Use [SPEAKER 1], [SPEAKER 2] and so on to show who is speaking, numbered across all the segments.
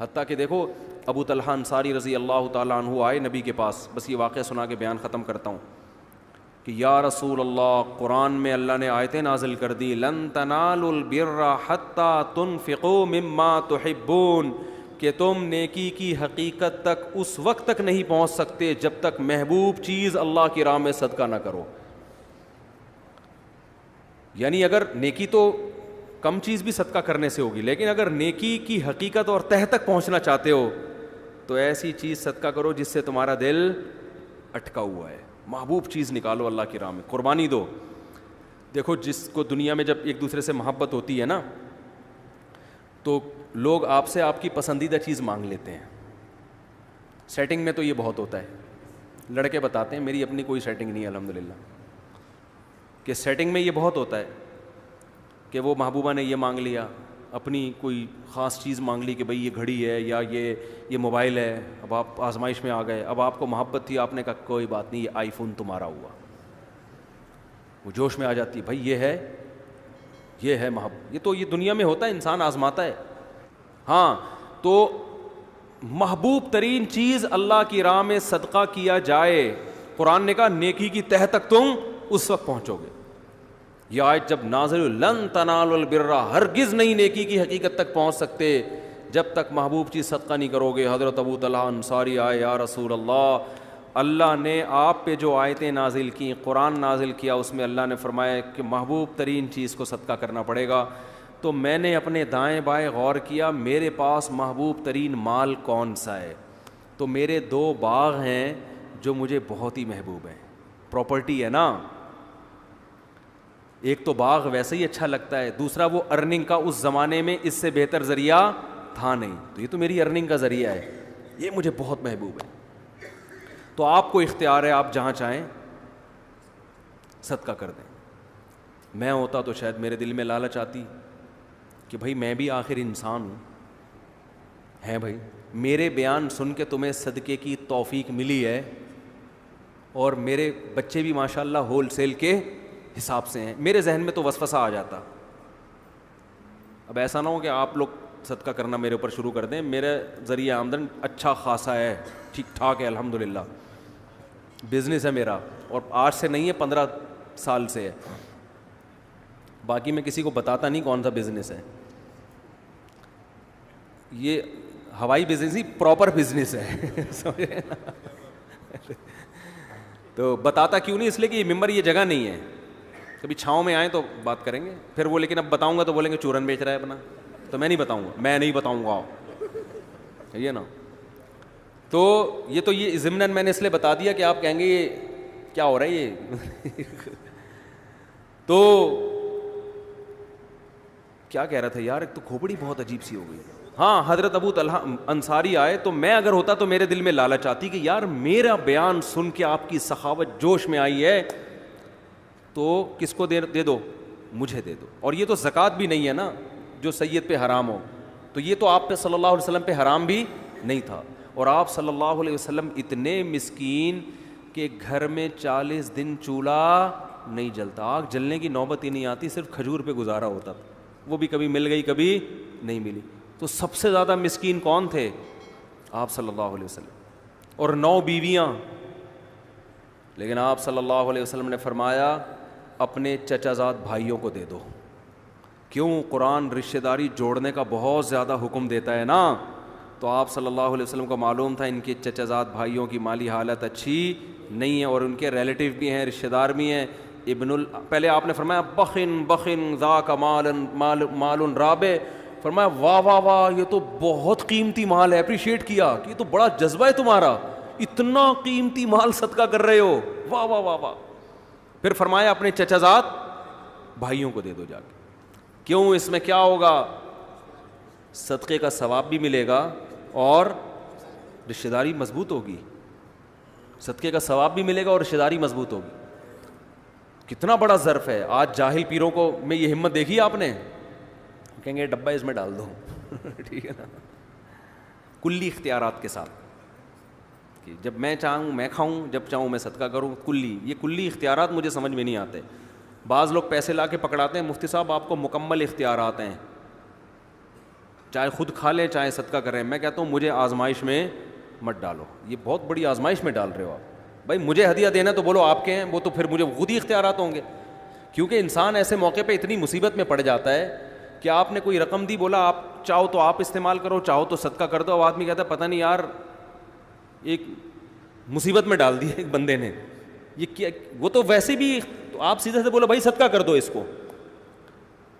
[SPEAKER 1] حتیٰ کہ دیکھو ابو طلحہ انصاری رضی اللہ تعالیٰ عنہ آئے نبی کے پاس، بس یہ واقعہ سنا کے بیان ختم کرتا ہوں کہ یا رسول اللہ، قرآن میں اللہ نے آیتیں نازل کر دی، لن تنالوا البر حتیٰ تنفقوا مما تحبون، کہ تم نیکی کی حقیقت تک اس وقت تک نہیں پہنچ سکتے جب تک محبوب چیز اللہ کی راہ میں صدقہ نہ کرو. یعنی اگر نیکی تو کم چیز بھی صدقہ کرنے سے ہوگی، لیکن اگر نیکی کی حقیقت اور تہ تک پہنچنا چاہتے ہو تو ایسی چیز صدقہ کرو جس سے تمہارا دل اٹکا ہوا ہے. محبوب چیز نکالو اللہ کی راہ میں، قربانی دو. دیکھو جس کو دنیا میں جب ایک دوسرے سے محبت ہوتی ہے نا تو لوگ آپ سے آپ کی پسندیدہ چیز مانگ لیتے ہیں. سیٹنگ میں تو یہ بہت ہوتا ہے، لڑکے بتاتے ہیں، میری اپنی کوئی سیٹنگ نہیں ہے الحمدللہ، کہ سیٹنگ میں یہ بہت ہوتا ہے کہ وہ محبوبہ نے یہ مانگ لیا، اپنی کوئی خاص چیز مانگ لی کہ بھئی یہ گھڑی ہے یا یہ موبائل ہے. اب آپ آزمائش میں آ گئے، اب آپ کو محبت تھی، آپ نے کہا کوئی بات نہیں، یہ آئی فون تمہارا ہوا. وہ جوش میں آ جاتی ہے، بھائی یہ ہے محبت. یہ دنیا میں ہوتا ہے، انسان آزماتا ہے. ہاں تو محبوب ترین چیز اللہ کی راہ میں صدقہ کیا جائے. قرآن نے کہا نیکی کی تہ تک تم اس وقت پہنچو گے. یہ آیت جب نازل لن تنالوا البر، ہرگز نہیں نیکی کی حقیقت تک پہنچ سکتے جب تک محبوب چیز صدقہ نہیں کرو گے. حضرت ابو طلحہ انصاری آئے، یا رسول اللہ، اللہ نے آپ پہ جو آیتیں نازل کی، قرآن نازل کیا، اس میں اللہ نے فرمایا کہ محبوب ترین چیز کو صدقہ کرنا پڑے گا. تو میں نے اپنے دائیں بائیں غور کیا، میرے پاس محبوب ترین مال کون سا ہے؟ تو میرے 2 باغ ہیں جو مجھے بہت ہی محبوب ہیں. پراپرٹی ہے نا، ایک تو باغ ویسے ہی اچھا لگتا ہے، دوسرا وہ ارننگ کا اس زمانے میں اس سے بہتر ذریعہ تھا نہیں، تو یہ تو میری ارننگ کا ذریعہ ہے، یہ مجھے بہت محبوب ہے. تو آپ کو اختیار ہے، آپ جہاں چاہیں صدقہ کر دیں. میں ہوتا تو شاید میرے دل میں لالچ آتی کہ بھائی میں بھی آخر انسان ہوں. ہے بھائی، میرے بیان سن کے تمہیں صدقے کی توفیق ملی ہے، اور میرے بچے بھی ماشاءاللہ ہول سیل کے حساب سے ہیں. میرے ذہن میں تو وسوسہ آ جاتا. اب ایسا نہ ہو کہ آپ لوگ صدقہ کرنا میرے اوپر شروع کر دیں. میرا ذریعہ آمدن اچھا خاصا ہے، ٹھیک ٹھاک ہے الحمدللہ، بزنس ہے میرا، اور آج سے نہیں ہے 15 سال سے ہے. باقی میں کسی کو بتاتا نہیں کون سا بزنس ہے. یہ ہوائی بزنس ہی پراپر بزنس ہے. تو بتاتا کیوں نہیں؟ اس لیے کہ یہ ممبر، یہ جگہ نہیں ہے. کبھی چھاؤں میں آئیں تو بات کریں گے. پھر وہ لیکن اب بتاؤں گا تو بولیں گے چورن بیچ رہا ہے اپنا، تو میں نہیں بتاؤں گا. یہ نا، تو یہ ضمناً میں نے اس لیے بتا دیا کہ آپ کہیں گے یہ کیا ہو رہا ہے یہ. تو کیا کہہ رہا تھا یار، ایک تو کھوپڑی بہت عجیب سی ہو گئی. ہاں، حضرت ابو طلحہ انصاری آئے تو میں اگر ہوتا تو میرے دل میں لالچ آتی کہ یار میرا بیان سن کے آپ کی سخاوت جوش میں آئی ہے، تو کس کو دے دو؟ مجھے دے دو. اور یہ تو زکوٰۃ بھی نہیں ہے نا جو سید پہ حرام ہو، تو یہ تو آپ پہ صلی اللہ علیہ وسلم پہ حرام بھی نہیں تھا. اور آپ صلی اللہ علیہ وسلم اتنے مسکین کہ گھر میں 40 دن چولہا نہیں جلتا، آگ جلنے کی نوبت ہی نہیں آتی، صرف کھجور پہ گزارا ہوتا تھا. وہ بھی کبھی مل گئی کبھی نہیں ملی. تو سب سے زیادہ مسکین کون تھے؟ آپ صلی اللہ علیہ وسلم. اور 9 بیویاں. لیکن آپ صلی اللہ علیہ وسلم نے فرمایا اپنے چچا زاد بھائیوں کو دے دو. کیوں؟ قرآن رشتہ داری جوڑنے کا بہت زیادہ حکم دیتا ہے نا. تو آپ صلی اللہ علیہ وسلم کو معلوم تھا ان کے چچا زاد بھائیوں کی مالی حالت اچھی نہیں ہے، اور ان کے ریلیٹیو بھی ہیں، رشتہ دار بھی ہیں. پہلے آپ نے فرمایا بخن ذاک مال رابع. فرمایا واہ واہ واہ، یہ تو بہت قیمتی مال ہے. اپریشیٹ کیا کہ یہ تو بڑا جذبہ ہے تمہارا، اتنا قیمتی مال صدقہ کر رہے ہو، واہ واہ واہ واہ. پھر فرمایا اپنے چچا زاد بھائیوں کو دے دو جا کے. کیوں؟ اس میں کیا ہوگا؟ صدقے کا ثواب بھی ملے گا اور رشتہ داری مضبوط ہوگی. صدقے کا ثواب بھی ملے گا اور رشتہ داری مضبوط ہوگی. کتنا بڑا ظرف ہے. آج جاہل پیروں کو میں یہ ہمت دیکھی آپ نے، کہیں گے ڈبہ اس میں ڈال دو. ٹھیک ہے نا، کلی اختیارات کے ساتھ کہ جب میں چاہوں میں کھاؤں، جب چاہوں میں صدقہ کروں. یہ کلی اختیارات مجھے سمجھ میں نہیں آتے. بعض لوگ پیسے لا کے پکڑاتے ہیں، مفتی صاحب آپ کو مکمل اختیارات ہیں، چاہے خود کھا لیں چاہے صدقہ کریں. میں کہتا ہوں مجھے آزمائش میں مت ڈالو, یہ بہت بڑی آزمائش میں ڈال رہے ہو آپ. بھائی مجھے ہدیہ دینا تو بولو آپ کے ہیں, وہ تو پھر مجھے خود ہی اختیارات ہوں گے. کیونکہ انسان ایسے موقع پہ اتنی مصیبت میں پڑ جاتا ہے کہ آپ نے کوئی رقم دی, بولا آپ چاہو تو آپ استعمال کرو, چاہو تو صدقہ کر دو. اب آدمی کہتا ہے پتہ نہیں یار ایک مصیبت میں ڈال دی ایک بندے نے, یہ کیا, وہ تو ویسے بھی تو آپ سیدھے سے بولو بھائی صدقہ کر دو اس کو,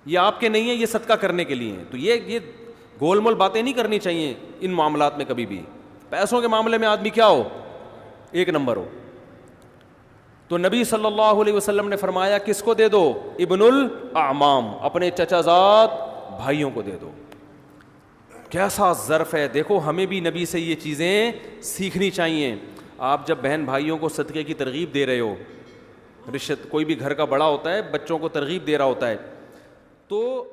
[SPEAKER 1] یہ آپ کے نہیں ہے, یہ صدقہ کرنے کے لیے ہیں. تو یہ گول مول باتیں نہیں کرنی چاہیے ان معاملات میں کبھی بھی. پیسوں کے معاملے میں آدمی کیا ہو, ایک نمبر ہو. تو نبی صلی اللہ علیہ وسلم نے فرمایا کس کو دے دو, ابن الاعمام, اپنے چچا زاد بھائیوں کو دے دو. کیسا ظرف ہے, دیکھو ہمیں بھی نبی سے یہ چیزیں سیکھنی چاہیے. آپ جب بہن بھائیوں کو صدقے کی ترغیب دے رہے ہو, رشت کوئی بھی گھر کا بڑا ہوتا ہے بچوں کو ترغیب دے رہا ہوتا ہے, تو